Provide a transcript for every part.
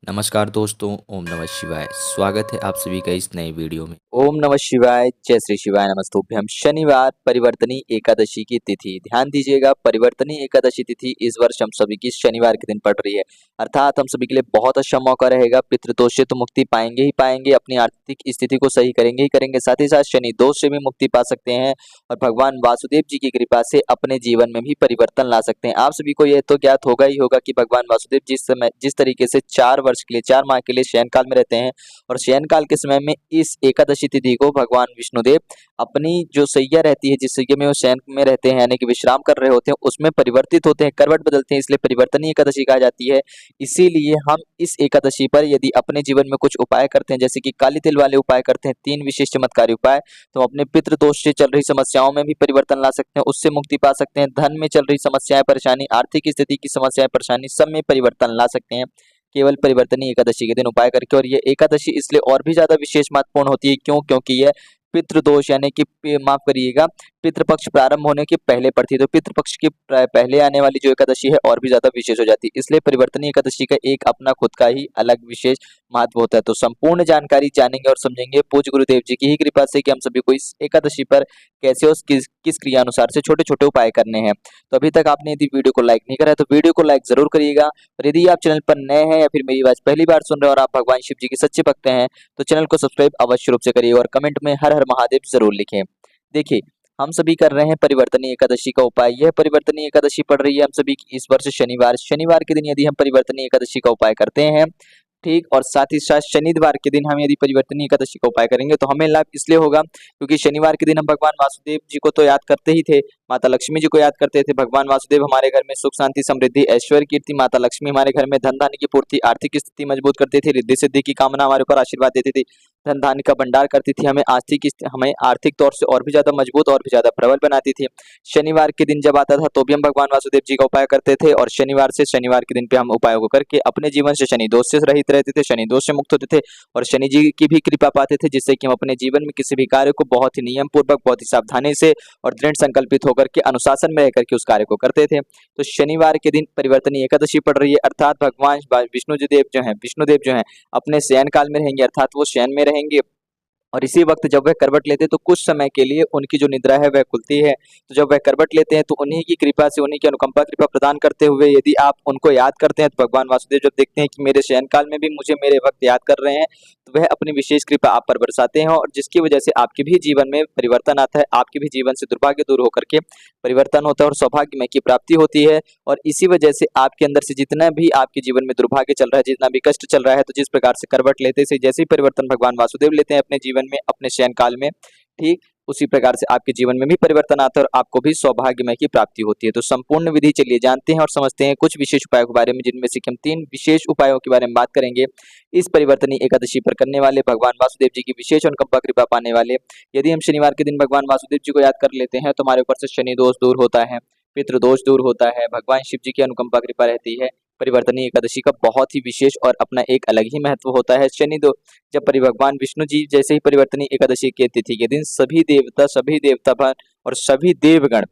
नमस्कार दोस्तों, ओम नमः शिवाय। स्वागत है आप सभी का इस नए वीडियो में। ओम नमः शिवाय, जय श्री शिवाय, नमस्तुभ्यम। शनिवार परिवर्तनी एकादशी की तिथि, ध्यान दीजिएगा, परिवर्तनी एकादशी तिथि इस वर्ष हम सभी की शनिवार के दिन पड़ रही है। अर्थात हम सभी के लिए बहुत अच्छा मौका रहेगा। पितृदोष से तो मुक्ति पाएंगे ही पाएंगे, अपनी आर्थिक स्थिति को सही करेंगे ही करेंगे, साथ ही साथ शनि दोष से भी मुक्ति पा सकते हैं और भगवान वासुदेव जी की कृपा से अपने जीवन में भी परिवर्तन ला सकते हैं। आप सभी को यह तो ज्ञात होगा ही होगा कि भगवान वासुदेव जिस तरीके से 4 वर्ष के लिए 4 माह के लिए शयन काल में रहते हैं और शयन काल के समय में इस एकादशी तिथि को भगवान विष्णुदेव अपनी जो सैया रहती है, जिस सैया में वो शयन में रहते हैं यानी कि विश्राम कर रहे होते हैं, उसमें परिवर्तित होते हैं, करवट बदलते हैं, इसलिए परिवर्तनीय एकादशी कहा जाती है। इसीलिए हम इस एकादशी पर यदि अपने जीवन में कुछ उपाय करते हैं, जैसे कि काली तिल वाले उपाय करते हैं, 3 विशेष चमत्कारी उपाय, तो अपने पितृ दोष से चल रही समस्याओं में भी परिवर्तन ला सकते हैं, उससे मुक्ति पा सकते हैं। धन में चल रही समस्याएं, परेशानी, आर्थिक स्थिति की समस्याएं, परेशानी, सब में परिवर्तन ला सकते हैं केवल परिवर्तनीय एकादशी के दिन उपाय करके। और ये एकादशी इसलिए और भी ज्यादा विशेष महत्वपूर्ण होती है, क्योंकि यह पितृदोष यानी कि माफ करिएगा, पितृपक्ष प्रारंभ होने के पहले पड़ती है, तो पितृपक्ष के पहले आने वाली जो एकादशी है और भी ज्यादा विशेष हो जाती है। इसलिए परिवर्तनीय एकादशी का एक अपना खुद का ही अलग विशेष महत्व होता है। तो संपूर्ण जानकारी जानेंगे और समझेंगे पूज्य गुरुदेव जी की ही कृपा से कि हम सभी को इस एकादशी पर कैसे और किस क्रिया अनुसार से छोटे छोटे उपाय करने हैं। तो अभी तक आपने यदि वीडियो को लाइक नहीं करा है तो वीडियो को लाइक जरूर करिएगा। और यदि आप चैनल पर नए हैं या फिर मेरी आवाज पहली बार सुन रहे हैं और आप भगवान शिव जी के सच्चे भक्त हैं, तो चैनल को सब्सक्राइब अवश्य रूप से करिए और कमेंट में हर हर महादेव जरूर लिखें। देखिए, हम सभी कर रहे हैं परिवर्तनीय एकादशी का उपाय। यह परिवर्तनीय एकादशी पड़ रही है हम सभी की इस वर्ष शनिवार के दिन यदि हम परिवर्तनीय एकादशी का उपाय करते हैं, ठीक, और साथ ही साथ शनिवार के दिन हम यदि परिवर्तनीय एकादशी का उपाय करेंगे तो हमें लाभ इसलिए होगा क्योंकि शनिवार के दिन हम भगवान वासुदेव जी को तो याद करते ही थे, माता लक्ष्मी जी को याद करते थे। भगवान वासुदेव हमारे घर में सुख शांति समृद्धि ऐश्वर्य कीर्ति, माता लक्ष्मी हमारे घर में धन धान्य की पूर्ति, आर्थिक स्थिति मजबूत करती थी, रिद्धि सिद्धि की कामना हमारे ऊपर आशीर्वाद देती थी, धन धान्य का भंडार करती थी, हमें आर्थिक तौर से और भी ज्यादा मजबूत और भी ज्यादा प्रबल बनाती थी। शनिवार के दिन जब आता था तो भी हम भगवान वासुदेव जी का उपाय करते थे और शनिवार के दिन पे हम उपायों को करके अपने जीवन से शनि दोष से रहित रहते थे, शनि दोष से मुक्त होते थे और शनि जी की भी कृपा पाते थे, जिससे कि हम अपने जीवन में किसी भी कार्य को बहुत ही नियम पूर्वक, बहुत ही सावधानी से और दृढ़ संकल्पित होकर के अनुशासन में रहकर के उस कार्य को करते थे। तो शनिवार के दिन परिवर्तनीय एकादशी पड़ रही है, अर्थात भगवान विष्णुदेव जो हैं अपने शयन काल में रहेंगे, अर्थात वो शयन में रहेंगे और इसी वक्त जब वह करवट लेते हैं तो कुछ समय के लिए उनकी जो निद्रा है वह खुलती है। तो जब वह करवट लेते हैं तो उन्हीं की कृपा से, उन्हीं की अनुकंपा कृपा प्रदान करते हुए यदि आप उनको याद करते हैं तो भगवान वासुदेव जब देखते हैं कि मेरे शयन काल में भी मुझे मेरे वक्त याद कर रहे हैं, तो वह अपनी विशेष कृपा आप पर बरसाते हैं और जिसकी वजह से आपके भी जीवन में परिवर्तन आता है, आपके भी जीवन से दुर्भाग्य दूर होकर के परिवर्तन होता है और सौभाग्यमय की प्राप्ति होती है। और इसी वजह से आपके अंदर से जितना भी आपके जीवन में दुर्भाग्य चल रहा है, जितना भी कष्ट चल रहा है, तो जिस प्रकार से करवट लेते से जैसे ही परिवर्तन भगवान वासुदेव लेते हैं अपने जीवन में, अपने शयन काल में, ठीक उसी प्रकार से आपके जीवन में भी परिवर्तन आता है और आपको भी सौभाग्यमय की प्राप्ति होती है। तो संपूर्ण विधि चलिए जानते हैं और समझते हैं कुछ विशेष उपायों के बारे में, जिनमें से हम 3 विशेष उपायों के बारे में बात करेंगे इस परिवर्तनीय एकादशी पर करने वाले, भगवान वासुदेव जी की विशेष अनुकंपा कृपा पाने वाले। यदि हम शनिवार के दिन भगवान वासुदेव जी को याद कर लेते हैं तो हमारे ऊपर से शनि दोष दूर होता है, पितृदोष दूर होता है, भगवान शिव जी की अनुकंपा कृपा रहती है। परिवर्तनीय एकादशी का बहुत ही विशेष और अपना एक अलग ही महत्व होता है। जब भगवान विष्णु जी जैसे ही परिवर्तनीय एकादशी की तिथि के दिन सभी देवता और सभी देवगण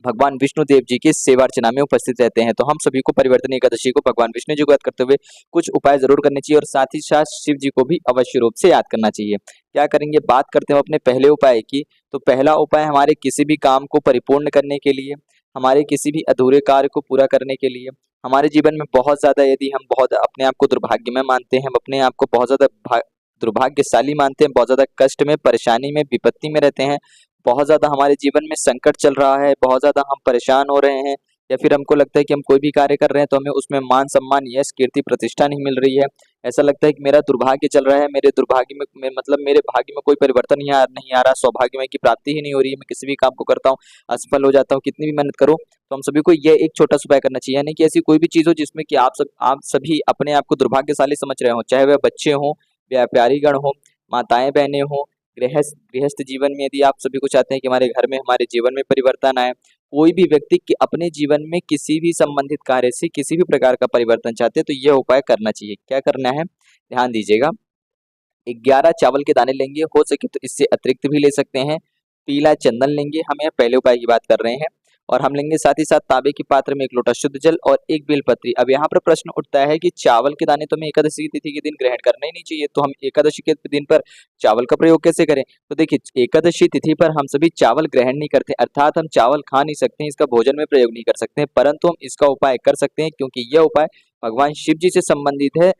भगवान विष्णु देव जी की सेवा अर्चना में उपस्थित रहते हैं, तो हम सभी को परिवर्तनीय एकादशी को भगवान विष्णु जी को याद करते हुए कुछ उपाय जरूर करने चाहिए और साथ ही साथ शिव जी को भी अवश्य रूप से याद करना चाहिए। क्या करेंगे, बात करते हैं अपने पहले उपाय की। तो पहला उपाय हमारे किसी भी काम को परिपूर्ण करने के लिए, हमारे किसी भी अधूरे कार्य को पूरा करने के लिए, हमारे जीवन में बहुत ज्यादा यदि हम बहुत अपने आप को दुर्भाग्यमय मानते हैं, हम अपने आप को बहुत ज्यादा दुर्भाग्यशाली मानते हैं, बहुत ज्यादा कष्ट में, परेशानी में, विपत्ति में रहते हैं, बहुत ज्यादा हमारे जीवन में संकट चल रहा है, बहुत ज्यादा हम परेशान हो रहे हैं, या फिर हमको लगता है कि हम कोई भी कार्य कर रहे हैं तो हमें उसमें मान सम्मान, यश, कीर्ति, प्रतिष्ठा नहीं मिल रही है। ऐसा लगता है कि मेरा दुर्भाग्य चल रहा है, मेरे दुर्भाग्य मतलब मेरे भाग्य में कोई परिवर्तन नहीं आ रहा, सौभाग्यमय की प्राप्ति ही नहीं हो रही है, मैं किसी भी काम को करता हूँ असफल हो जाता हूँ, कितनी भी मेहनत करूँ। तो हम सभी को ये एक छोटा सा उपाय करना चाहिए, यानी कि ऐसी कोई भी चीज हो जिसमें कि आप सभी अपने आप को दुर्भाग्यशाली समझ रहे हो, चाहे वह बच्चे हों, व्यापारीगण हो, माताएं बहनें हो, गृहस्थ जीवन में यदि आप सभी को चाहते हैं कि हमारे घर में, हमारे जीवन में परिवर्तन आए, कोई भी व्यक्ति कि अपने जीवन में किसी भी संबंधित कार्य से किसी भी प्रकार का परिवर्तन चाहते हैं तो यह उपाय करना चाहिए। क्या करना है, ध्यान दीजिएगा। 11 चावल के दाने लेंगे, हो सके तो इससे अतिरिक्त भी ले सकते हैं। पीला चंदन लेंगे, हम यहाँ पहले उपाय की बात कर रहे हैं। और हम लेंगे साथ ही साथ तांबे के पात्र में 1 लोटा शुद्ध जल और 1 बेलपत्री। अब यहाँ पर प्रश्न उठता है कि चावल के दाने तो हमें एकादशी की तिथि के दिन ग्रहण करना ही नहीं चाहिए, तो हम एकादशी के दिन पर चावल का प्रयोग कैसे करें? तो देखिए, एकादशी तिथि पर हम सभी चावल ग्रहण नहीं करते, अर्थात हम चावल खा नहीं सकते हैं, इसका भोजन में प्रयोग नहीं कर सकते हैं, परंतु हम इसका उपाय कर सकते हैं, क्योंकि यह उपाय भगवान शिव जी से संबंधित है,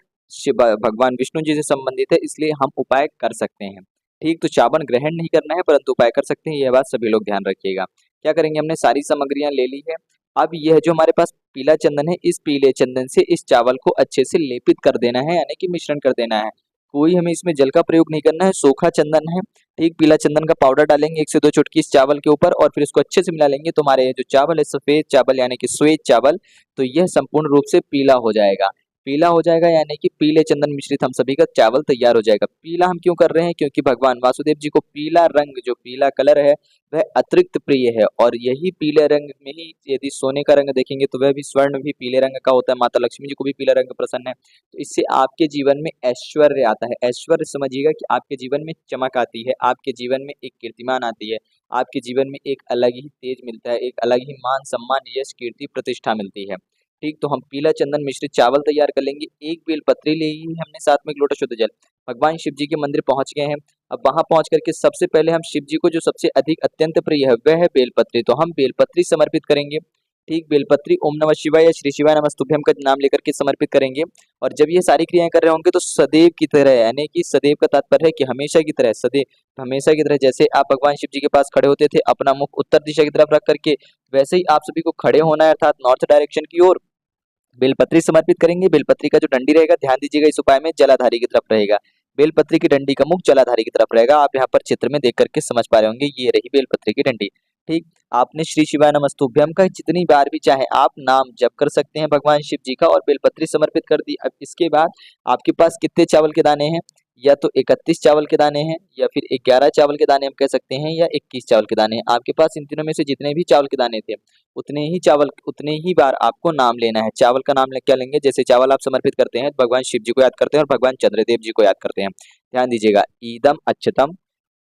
भगवान विष्णु जी से संबंधित है, इसलिए हम उपाय कर सकते हैं। ठीक, तो चावल ग्रहण नहीं करना है परंतु उपाय कर सकते हैं, यह बात सभी लोग ध्यान रखिएगा। क्या करेंगे, हमने सारी सामग्रियां ले ली है। अब यह जो हमारे पास पीला चंदन है, इस पीले चंदन से इस चावल को अच्छे से लेपित कर देना है, यानी कि मिश्रण कर देना है। कोई हमें इसमें जल का प्रयोग नहीं करना है, सूखा चंदन है। ठीक, पीला चंदन का पाउडर डालेंगे 1 से 2 चुटकी इस चावल के ऊपर और फिर इसको अच्छे से मिला लेंगे, तो हमारे जो चावल है सफेद चावल यानी कि श्वेत चावल, तो यह संपूर्ण रूप से पीला हो जाएगा। पीला हो जाएगा यानी कि पीले चंदन मिश्रित हम सभी का चावल तैयार हो जाएगा। पीला हम क्यों कर रहे हैं? क्योंकि भगवान वासुदेव जी को पीला रंग, जो पीला कलर है, वह अतिरिक्त प्रिय है और यही पीले रंग में ही यदि सोने का रंग देखेंगे तो वह भी स्वर्ण भी पीले रंग का होता है। माता लक्ष्मी जी को भी पीला रंग पसंद है, तो इससे आपके जीवन में ऐश्वर्य आता है। ऐश्वर्य समझिएगा कि आपके जीवन में चमक आती है, आपके जीवन में एक कीर्तिमान आती है, आपके जीवन में एक अलग ही तेज मिलता है, एक अलग ही मान सम्मान यश कीर्ति प्रतिष्ठा मिलती है। ठीक, तो हम पीला चंदन मिश्रित चावल तैयार कर लेंगे, 1 बेलपत्री ली है हमने, साथ में 1 लोटा शुद्ध जल। भगवान शिव जी के मंदिर पहुंच गए हैं। अब वहां पहुंच करके सबसे पहले हम शिव जी को जो सबसे अधिक अत्यंत प्रिय है वह है बेलपत्री, तो हम बेलपत्री समर्पित करेंगे। ठीक, बेलपत्री ओम नमः शिवाय या श्री शिवाय नमस्तुभ्यम का नाम लेकर के समर्पित करेंगे। और जब ये सारी क्रियाएं कर रहे होंगे तो सदैव की तरह, यानी कि सदैव का तात्पर्य है कि हमेशा की तरह, सदैव हमेशा की तरह, जैसे आप भगवान शिव जी के पास खड़े होते थे अपना मुख उत्तर दिशा की तरफ रख करके, वैसे ही आप सभी को खड़े होना है, अर्थात नॉर्थ डायरेक्शन की ओर बेलपत्री समर्पित करेंगे। बेलपत्री का जो डंडी रहेगा, ध्यान दीजिएगा इस उपाय में जलाधारी की तरफ रहेगा। बेलपत्री की डंडी का मुख जलाधारी की तरफ रहेगा। आप यहाँ पर चित्र में देख करके समझ पा रहे होंगे, ये रही बेलपत्री की डंडी। ठीक, आपने श्री शिवाय नमस्तुभ्यम का जितनी बार भी चाहे आप नाम जप कर सकते हैं भगवान शिव जी का, और बेलपत्री समर्पित कर दी। अब इसके बाद आपके पास कितने चावल के दाने हैं? या तो 31 चावल के दाने हैं, या फिर 11 चावल के दाने हम कह सकते हैं, या 21 चावल के दाने हैं। आपके पास इन तीनों में से जितने भी चावल के दाने थे, उतने ही बार आपको नाम लेना है। चावल का नाम क्या लेंगे? जैसे चावल आप समर्पित करते हैं भगवान शिव जी को याद करते हैं और भगवान चंद्रदेव जी को याद करते हैं। ध्यान दीजिएगा, ईदम अच्युतम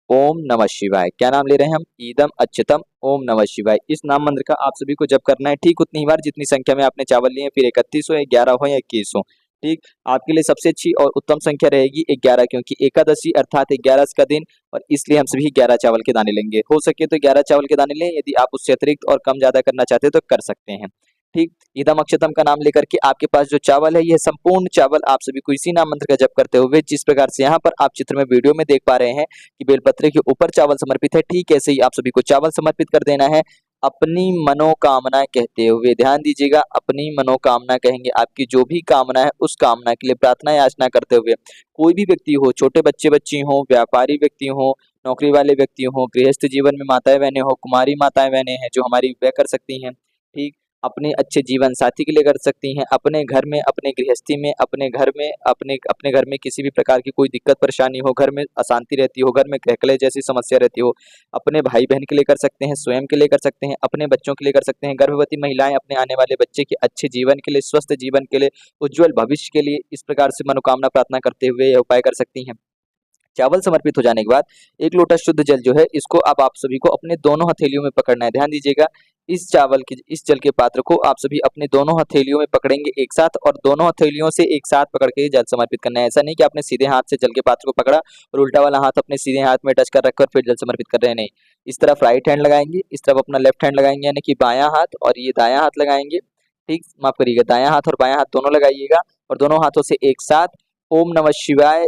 ओम नमः शिवाय। क्या नाम ले रहे हैं हम? ईदम अच्युतम ओम नमः शिवाय। इस नाम मंत्र का आप सभी को जप करना है, ठीक उतनी बार जितनी संख्या में आपने चावल लिए, फिर 31 हो, 11 हो या 21 हो। ठीक, आपके लिए सबसे अच्छी और उत्तम संख्या रहेगी 11, क्योंकि एकादशी अर्थात 11 का दिन, और इसलिए हम सभी 11 चावल के दाने लेंगे। हो सके तो 11 चावल के दाने लें, यदि आप उससे अतिरिक्त और कम ज्यादा करना चाहते हैं तो कर सकते हैं। ठीक, ईदम अक्षतम का नाम लेकर के आपके पास जो चावल है, यह संपूर्ण चावल आप सभी को इसी नाम मंत्र का जप करते हुए, जिस प्रकार से यहाँ पर आप चित्र में वीडियो में देख पा रहे हैं कि बेलपत्र के ऊपर चावल समर्पित है, ठीक ऐसे ही आप सभी को चावल समर्पित कर देना है अपनी मनोकामना कहते हुए। ध्यान दीजिएगा, अपनी मनोकामना कहेंगे, आपकी जो भी कामना है उस कामना के लिए प्रार्थना याचना करते हुए। कोई भी व्यक्ति हो, छोटे बच्चे बच्ची हो, व्यापारी व्यक्ति हो, नौकरी वाले व्यक्ति हो, गृहस्थ जीवन में माताएं बहनें हो, कुमारी माताएं बहनें हैं जो हमारी वह कर सकती हैं। ठीक, अपने अच्छे जीवन साथी के लिए कर सकती हैं, अपने घर में, अपने गृहस्थी में, अपने घर में, अपने घर में किसी भी प्रकार की कोई दिक्कत परेशानी हो, घर में अशांति रहती हो, घर में कलह जैसी समस्या रहती हो, अपने भाई बहन के लिए कर सकते हैं, स्वयं के लिए कर सकते हैं, अपने बच्चों के लिए कर सकते हैं, गर्भवती महिलाएं अपने आने वाले बच्चे के अच्छे जीवन के लिए, स्वस्थ जीवन के लिए, उज्जवल भविष्य के लिए इस प्रकार से मनोकामना प्रार्थना करते हुए यह उपाय कर सकती हैं। चावल समर्पित हो जाने के बाद 1 लोटा शुद्ध जल जो है, इसको अब आप सभी को अपने दोनों हथेलियों में पकड़ना है। ध्यान दीजिएगा, इस जल के पात्र को आप सभी अपने दोनों हथेलियों में पकड़ेंगे एक साथ, और दोनों हथेलियों से एक साथ पकड़ के जल समर्पित करना है। ऐसा नहीं कि आपने सीधे हाथ से जल के पात्र को पकड़ा और उल्टा वाला हाथ अपने सीधे हाथ में टच कर रखकर फिर जल समर्पित कर रहे हैं, नहीं। इस तरफ राइट हैंड लगाएंगे, इस तरफ अपना लेफ्ट हैंड लगाएंगे, यानी कि बायां हाथ, और ये दायां हाथ लगाएंगे। ठीक, माफ करिएगा, दायां हाथ और बायां हाथ दोनों लगाइएगा, और दोनों हाथों से एक साथ ओम नमः शिवाय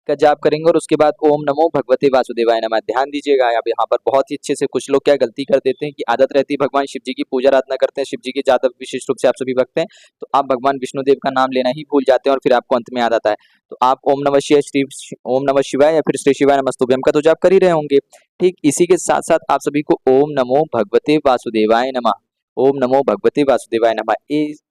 का जाप करेंगे, और उसके बाद ओम नमो भगवते वासुदेवाय नमः। ध्यान दीजिएगा, अब यहाँ पर बहुत ही अच्छे से कुछ लोग क्या गलती कर देते हैं कि आदत रहती है भगवान शिव जी की पूजा आराधना करते हैं, शिव जी के ज्यादा विशेष रूप से आप सभी भक्त हैं, तो आप भगवान विष्णुदेव का नाम लेना ही भूल जाते हैं और फिर आपको अंत में याद आता है। तो आप ओम नमः शिवाय या फिर श्री शिवाय नमस्तुभ्यम का तो जाप कर ही रहे होंगे। ठीक, इसी के साथ साथ आप सभी को ओम नमो भगवते वासुदेवाय नमः, ओम नमो भगवते वासुदेवाय नमः,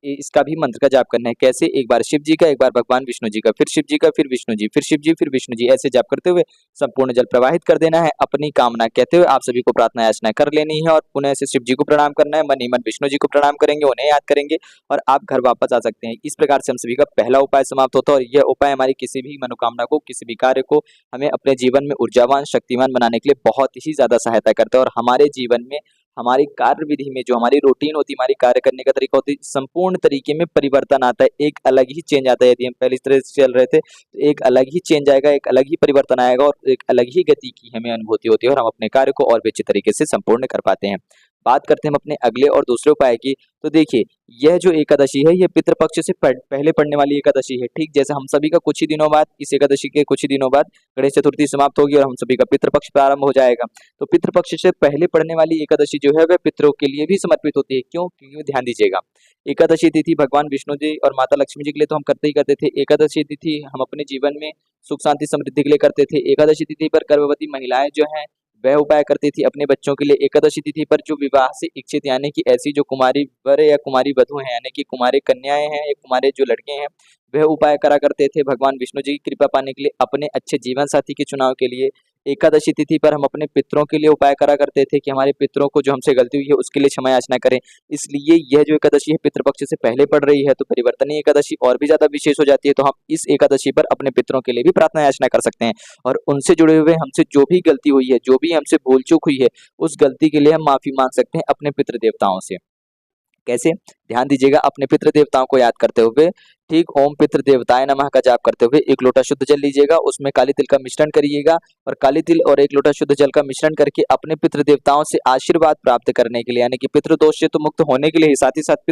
इसका भी मंत्र का जाप करना है। कैसे? एक बार शिव जी का, एक बार भगवान विष्णु जी का, फिर शिव जी का, फिर विष्णु जी, फिर शिव जी, फिर विष्णु जी, ऐसे जाप करते हुए संपूर्ण जल प्रवाहित कर देना है। अपनी कामना कहते हुए आप सभी को प्रार्थना याचना कर लेनी है, और पुनः से शिव जी को प्रणाम करना है, मन ही मन विष्णु जी को प्रणाम करेंगे, उन्हें याद करेंगे, और आप घर वापस आ सकते हैं। इस प्रकार से हम सभी का पहला उपाय समाप्त होता है, और यह उपाय हमारी किसी भी मनोकामना को, किसी भी कार्य को हमें अपने जीवन में ऊर्जावान, शक्तिमान बनाने के लिए बहुत ही ज्यादा सहायता करता है, और हमारे जीवन में हमारी कार्य विधि में जो हमारी रूटीन होती है, हमारी कार्य करने का तरीका होती है, संपूर्ण तरीके में परिवर्तन आता है, एक अलग ही चेंज आता है। यदि हम पहले इस तरह से चल रहे थे तो एक अलग ही चेंज आएगा, एक अलग ही परिवर्तन आएगा और एक अलग ही गति की हमें अनुभूति होती है और हम अपने कार्य को और भी अच्छे तरीके से संपूर्ण कर पाते हैं। बात करते हैं हम अपने अगले और दूसरे उपाय की। तो देखिए, यह जो एकादशी है, ये पितृपक्ष से पहले पड़ने वाली एकादशी है। ठीक जैसे हम सभी का कुछ ही दिनों बाद, इस एकादशी के कुछ ही दिनों बाद गणेश चतुर्थी समाप्त होगी और हम सभी का पितृपक्ष प्रारंभ हो जाएगा। तो पितृपक्ष से पहले पड़ने वाली एकादशी जो है वह पितरों के लिए भी समर्पित होती है। क्यों? क्योंकि ध्यान दीजिएगा, एकादशी तिथि भगवान विष्णु जी और माता लक्ष्मी जी के लिए तो हम करते ही करते थे। एकादशी तिथि हम अपने जीवन में सुख शांति समृद्धि के लिए करते थे। एकादशी तिथि पर गर्भवती महिलाएं जो हैं वह उपाय करती थी अपने बच्चों के लिए। एकादशी तिथि पर जो विवाह से इच्छित यानी कि ऐसी जो कुमारी वर या कुमारी वधु हैं यानी कि कुमारी कन्याएं हैं या कुमारे जो लड़के हैं, वह उपाय करा करते थे भगवान विष्णु जी की कृपा पाने के लिए, अपने अच्छे जीवन साथी के चुनाव के लिए। एकादशी तिथि पर हम अपने पितरों के लिए उपाय करा करते थे कि हमारे पितरों को जो हमसे गलती हुई है उसके लिए क्षमा याचना करें। इसलिए यह जो एकादशी है पितृपक्ष से पहले पड़ रही है, तो परिवर्तनीय एकादशी और भी ज्यादा विशेष हो जाती है। तो हम इस एकादशी पर अपने पितरों के लिए भी प्रार्थना याचना कर सकते हैं और उनसे जुड़े हुए हमसे जो भी गलती हुई है, जो भी हमसे भूल चूक हुई है, उस गलती के लिए हम माफी मांग सकते हैं अपने पितृ देवताओं से। कैसे? ध्यान दीजिएगा, अपने पितृ देवताओं को याद करते हुए, ठीक ओम पितृ देवताय नमः का जाप करते हुए एक लोटा शुद्ध जल लीजिएगा, उसमें काली तिल का मिश्रण करिएगा और काली तिल और एक लोटा शुद्ध जल का मिश्रण करके अपने पितृ देवताओं से आशीर्वाद प्राप्त करने के लिए, यानी कि पितृदोष से तो मुक्त होने के लिए ही, साथ ही साथ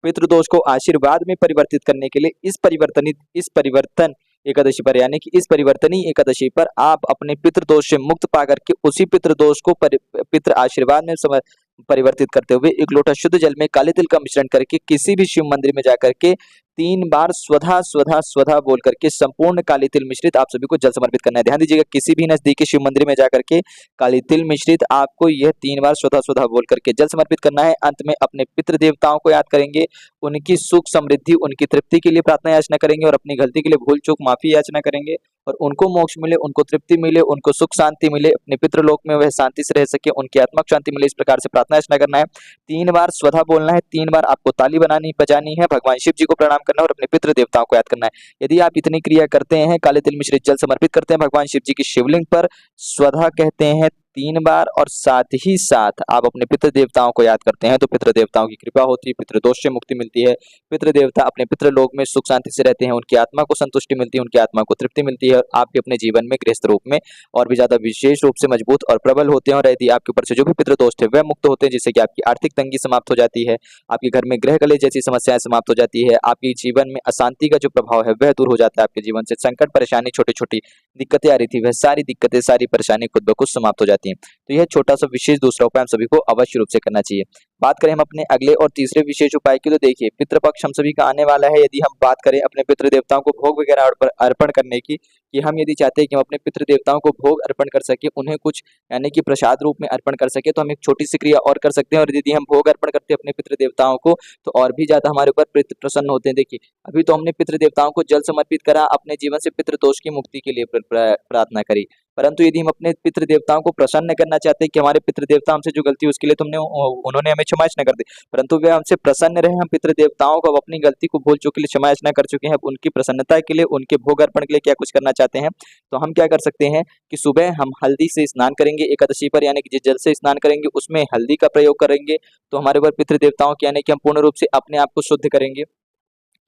पितृदोष को आशीर्वाद में परिवर्तित करने के लिए इस परिवर्तन एकादशी पर यानी कि इस परिवर्तनीय एकादशी पर आप अपने पितृदोष से मुक्त पा करके उसी पितृदोष को पितृ आशीर्वाद में परिवर्तित करते हुए एक लोटा शुद्ध जल में काले तिल का मिश्रण करके किसी भी शिव मंदिर में जाकर के 3 बार स्वधा स्वधा स्वधा बोल करके संपूर्ण काली तिल मिश्रित आप सभी को जल समर्पित करना है। ध्यान दीजिएगा, किसी भी नजदीकी शिव मंदिर में जाकर के काली तिल मिश्रित आपको यह 3 बार स्वधा स्वधा बोल करके जल समर्पित करना है। अंत में अपने पितृ देवताओं को याद करेंगे, उनकी सुख समृद्धि, उनकी तृप्ति के लिए प्रार्थना याचना करेंगे और अपनी गलती के लिए भूल चूक माफी याचना करेंगे और उनको मोक्ष मिले, उनको तृप्ति मिले, उनको सुख शांति मिले, अपने पितृलोक में वह शांति से रह सके, उनकी आत्मक शांति मिले, इस प्रकार से प्रार्थना याचना करना है। 3 बार स्वधा बोलना है, 3 बार आपको ताली बजानी है, भगवान शिव जी को प्रणाम करना है और अपने पितृ देवताओं को याद करना है। यदि आप इतनी क्रिया करते हैं, काले तिल मिश्रित जल समर्पित करते हैं भगवान शिव जी की शिवलिंग पर, स्वधा कहते हैं 3 बार और साथ ही साथ आप अपने पितृ देवताओं को याद करते हैं, तो पितृ देवताओं की कृपा होती है, पितृदोष से मुक्ति मिलती है, पितृ देवता अपने पितृलोक में सुख शांति से रहते हैं, उनकी आत्मा को संतुष्टि मिलती है, उनकी आत्मा को तृप्ति मिलती है और आप भी अपने जीवन में गृहस्थ रूप में और भी ज्यादा विशेष रूप से मजबूत और प्रबल होते हैं। और यदि आपके ऊपर से जो भी पितृदोष थे वह मुक्त होते हैं, जिससे कि आपकी आर्थिक तंगी समाप्त हो जाती है, आपके घर में ग्रह कलेश जैसी समस्याएं समाप्त हो जाती है, आपके जीवन में अशांति का जो प्रभाव है वह दूर हो जाता है, आपके जीवन से संकट परेशानी छोटी छोटी दिक्कतें आ रही थी वह सारी दिक्कतें सारी परेशानी खुद ब खुद समाप्त हो जाती हैं। तो यह छोटा सा विशेष दूसरा उपाय हम सभी को अवश्य रूप से करना चाहिए। बात करें हम अपने अगले और तीसरे विशेष उपाय की, तो देखिए पितृपक्ष हम सभी का आने वाला है। यदि हम बात करें अपने पितृ देवताओं को भोग वगैरह अर्पण करने की, कि हम यदि चाहते हैं कि हम अपने पितृ देवताओं को भोग अर्पण कर सके, उन्हें कुछ यानी कि प्रसाद रूप में अर्पण कर सके, तो हम एक छोटी सी क्रिया और कर सकते हैं। और यदि हम भोग अर्पण करते हैं अपने पितृ देवताओं को तो और भी ज्यादा हमारे ऊपर पितृ प्रसन्न होते हैं। देखिए, अभी तो हमने पितृ देवताओं को जल समर्पित करा, अपने जीवन से पितृ दोष की मुक्ति के लिए प्रार्थना करी, परंतु यदि हम अपने पितृ देवताओं को प्रसन्न करना चाहते हैं कि हमारे पितृ देवता हमसे जो गलती उसके लिए उन्होंने हमें क्षमा याचना कर दी, परंतु वे हमसे प्रसन्न रहे, हम पितृ देवताओं को अपनी गलती को भूल चुके लिए क्षमा याचना कर चुके हैं, अब उनकी प्रसन्नता के लिए उनके भोग अर्पण के लिए क्या कुछ करना चाहते हैं, तो हम क्या कर सकते हैं कि सुबह हम हल्दी से स्नान करेंगे एकादशी पर, यानी कि जिस जल से स्नान करेंगे उसमें हल्दी का प्रयोग करेंगे, तो हमारे ऊपर पितृ देवताओं के यानी कि हम पूर्ण रूप से अपने आप को शुद्ध करेंगे।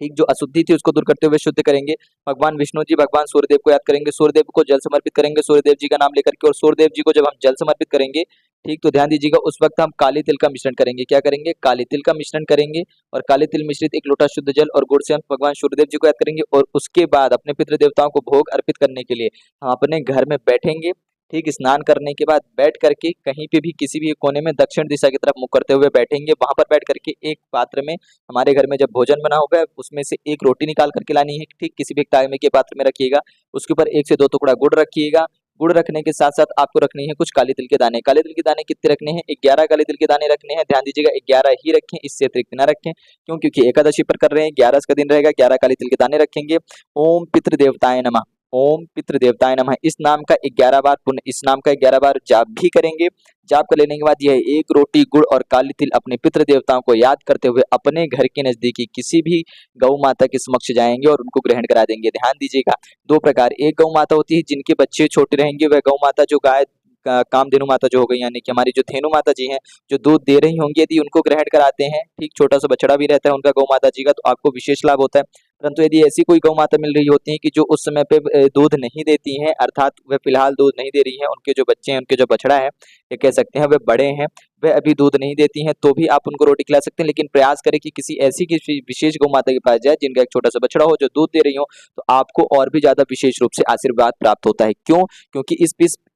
ठीक, जो अशुद्धि थी उसको दूर करते हुए शुद्ध करेंगे। भगवान विष्णु जी, भगवान सूर्यदेव को याद करेंगे, सूर्यदेव को जल समर्पित करेंगे, सूर्यदेव जी का नाम लेकर के, और सूर्यदेव जी को जब हम जल समर्पित करेंगे, ठीक, तो ध्यान दीजिएगा उस वक्त हम काली तिल का मिश्रण करेंगे। क्या करेंगे? काली तिल का मिश्रण करेंगे और काली तिल मिश्रित एक लोटा शुद्ध जल और गुड़ से हम भगवान सूर्यदेव जी को याद करेंगे और उसके बाद अपने पितृ देवताओं को भोग अर्पित करने के लिए हम अपने घर में बैठेंगे। ठीक, स्नान करने के बाद बैठ करके कहीं पे भी किसी भी कोने में दक्षिण दिशा की तरफ मुख करते हुए बैठेंगे, वहां पर बैठ करके एक पात्र में, हमारे घर में जब भोजन बना होगा उसमें से एक रोटी निकाल करके लानी है, ठीक, किसी भी तांबे के पात्र में रखिएगा, उसके ऊपर 1 से 2 टुकड़ा गुड़ रखिएगा। गुड़ रखने के साथ साथ आपको रखनी है कुछ काले तिल के दाने। काले तिल के दाने कितने रखने हैं? 11 काले तिल के दाने रखने हैं। ध्यान दीजिएगा 11 ही रखें, इससे अतिरिक्त ना रखें। क्यों? क्योंकि एकादशी पर कर रहे हैं, 11 का दिन रहेगा, 11 काले तिल के दाने रखेंगे। ओम पितृ देवताय नमः, ओम पितृ देवताय नमः, इस नाम का 11 बार पुण्य, इस नाम का 11 बार जाप भी करेंगे। जाप कर लेने के बाद यह एक रोटी गुड़ और काली तिल अपने पितृ देवताओं को याद करते हुए अपने घर के नजदीकी किसी भी गौ माता के समक्ष जाएंगे और उनको ग्रहण करा देंगे। ध्यान दीजिएगा 2 प्रकार, एक गौ माता होती है जिनके बच्चे छोटे रहेंगे, वह गौ माता जो गाय कामधेनु माता जो हो गई, यानी कि हमारी जो धेनु माता जी हैं, जो दूध दे रही होंगी, यदि उनको ग्रहण कराते हैं, ठीक छोटा सा बछड़ा भी रहता है उनका गौ माता जी का, तो आपको विशेष लाभ होता है। परंतु यदि ऐसी कोई गौ माता मिल रही होती है कि जो उस समय पे दूध नहीं देती हैं, अर्थात वह फिलहाल दूध नहीं दे रही हैं, उनके जो बच्चे हैं, उनके जो बछड़ा है, ये कह सकते हैं वह बड़े हैं, वह अभी दूध नहीं देती हैं, तो भी आप उनको रोटी खिला सकते हैं। लेकिन प्रयास करें कि किसी विशेष गौ माता के पास जाए जिनका एक छोटा सा बछड़ा हो, जो दूध दे रही हो, तो आपको और भी ज्यादा विशेष रूप से आशीर्वाद प्राप्त होता है। क्यों? क्योंकि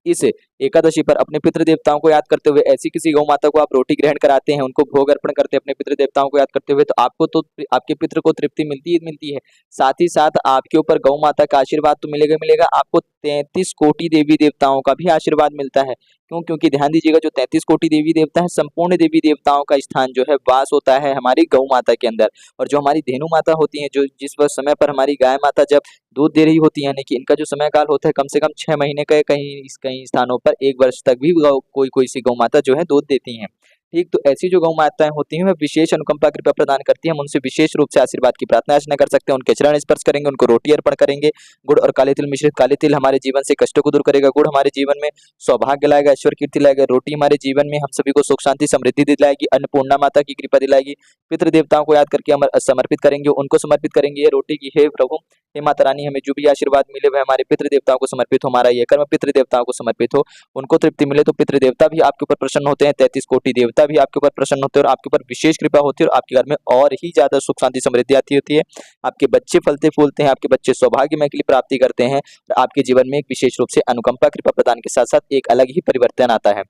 इस एकादशी पर अपने पितृ देवताओं को याद करते हुए ऐसी किसी गौ माता को आप रोटी ग्रहण कराते हैं, उनको भोग अर्पण करते हैं अपने पितृ देवताओं को याद करते हुए, तो आपको तो आपके पितृ को तृप्ति मिलती ही मिलती है। साथ ही साथ आपके ऊपर गौ माता का आशीर्वाद तो मिलेगा मिलेगा, आपको 33 कोटि देवी देवताओं का भी आशीर्वाद मिलता है। क्यों? क्योंकि ध्यान दीजिएगा, जो 33 कोटि देवी देवता है, संपूर्ण देवी देवताओं का स्थान जो है वास होता है हमारी गौ माता के अंदर। और जो हमारी धेनु माता होती है, जो जिस वह समय पर हमारी गाय माता जब दूध दे रही होती है, यानी कि इनका जो समय काल होता है कम से कम 6 महीने का, कहीं स्थानों पर 1 वर्ष तक भी कोई कोई सी गौ माता जो है दूध देती हैं। ठीक, तो ऐसी जो गौ माताएं होती हैं, वह विशेष अनुकंपा कृपा प्रदान करती हैं। हम उनसे विशेष रूप से आशीर्वाद की प्रार्थना अर्चना कर सकते हैं, उनके चरण स्पर्श करेंगे, उनको रोटी अर्पण करेंगे। गुड़ और काले तिल मिश्रित, काले तिल हमारे जीवन से कष्टों को दूर करेगा, गुड़ हमारे जीवन में सौभाग्य लाएगा, ऐश्वर्य कीर्ति लाएगा, रोटी हमारे जीवन में हम सभी को सुख शांति समृद्धि दिलाएगी, अन्नपूर्णा माता की कृपा दिलाएगी। पितृ देवताओं को याद करके हम समर्पित करेंगे, उनको समर्पित करेंगे ये रोटी की, हे प्रभु, हे माता रानी, हमें जो भी आशीर्वाद मिले वह हमारे पितृ देवताओं को समर्पित हो, हमारा ये कर्म पितृ देवताओं को समर्पित हो, उनको तृप्ति मिले। तो पितृ देवता भी आपके ऊपर प्रसन्न होते हैं, 33 कोटि देवता भी आपके ऊपर प्रसन्न होते हैं और आपके ऊपर विशेष कृपा होती है और आपके घर में और ही ज्यादा सुख शांति समृद्धि आती होती है। आपके बच्चे फलते फूलते हैं, आपके बच्चे सौभाग्यमय के लिए प्राप्ति करते हैं और आपके जीवन में एक विशेष रूप से अनुकंपा कृपा प्रदान के साथ साथ एक अलग ही परिवर्तन आता है।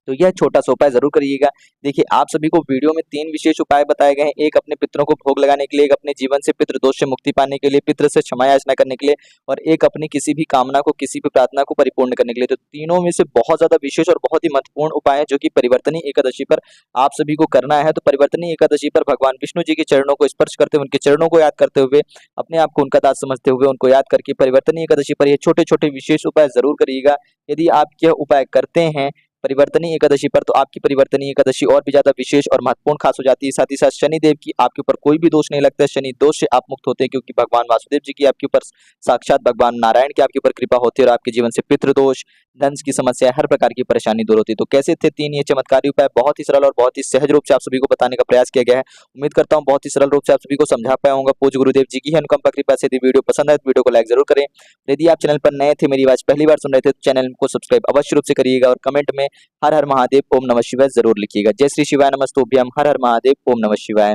तो यह छोटा सा उपाय जरूर करिएगा। देखिए, आप सभी को वीडियो में 3 विशेष उपाय बताए गए हैं, एक अपने पितरों को भोग लगाने के लिए, एक अपने जीवन से पितृ दोष से मुक्ति पाने के लिए, पितृ से क्षमा याचना करने के लिए, और एक अपनी किसी भी कामना को, किसी भी प्रार्थना को परिपूर्ण करने के लिए। तो तीनों में से बहुत ज्यादा विशेष और बहुत ही महत्वपूर्ण उपाय है जो कि परिवर्तनी एकादशी पर आप सभी को करना है। तो परिवर्तनी एकादशी पर भगवान विष्णु जी के चरणों को स्पर्श करते हुए, उनके चरणों को याद करते हुए, अपने आप को उनका दास समझते हुए, उनको याद करके परिवर्तनी एकादशी पर ये छोटे छोटे विशेष उपाय जरूर करिएगा। यदि आप यह उपाय करते हैं परिवर्तनी एकादशी पर, तो आपकी परिवर्तनी एकादशी और भी ज्यादा विशेष और महत्वपूर्ण खास हो जाती है। साथ ही साथ शनि देव की आपके ऊपर कोई भी दोष नहीं लगता है, शनि दोष से आप मुक्त होते हैं, क्योंकि भगवान वासुदेव जी की आपके ऊपर, साक्षात भगवान नारायण की आपके ऊपर कृपा होती है और आपके जीवन से पितृदोष, धन की समस्या, हर प्रकार की परेशानी दूर होती है। तो कैसे थे 3 ये चमत्कारी उपाय? बहुत ही सरल और बहुत ही सहज रूप से आप सभी को बताने का प्रयास किया गया है। उम्मीद करता हूँ बहुत ही सरल रूप से आप सभी को समझा पाया होगा। पूज्य गुरुदेव जी की अनुकंपा कृपा से। यदि वीडियो पसंद आए तो वीडियो को लाइक जरूर करें। यदि आप चैनल पर नए थे, मेरी आवाज पहली बार सुन रहे थे, तो चैनल को सब्सक्राइब अवश्य रूप से करिएगा और कमेंट में हर हर महादेव ओम नमः शिवाय जरूर लिखिएगा। जय श्री शिवाय नमस्तुभ्यम, हर हर महादेव ओम नमः शिवाय।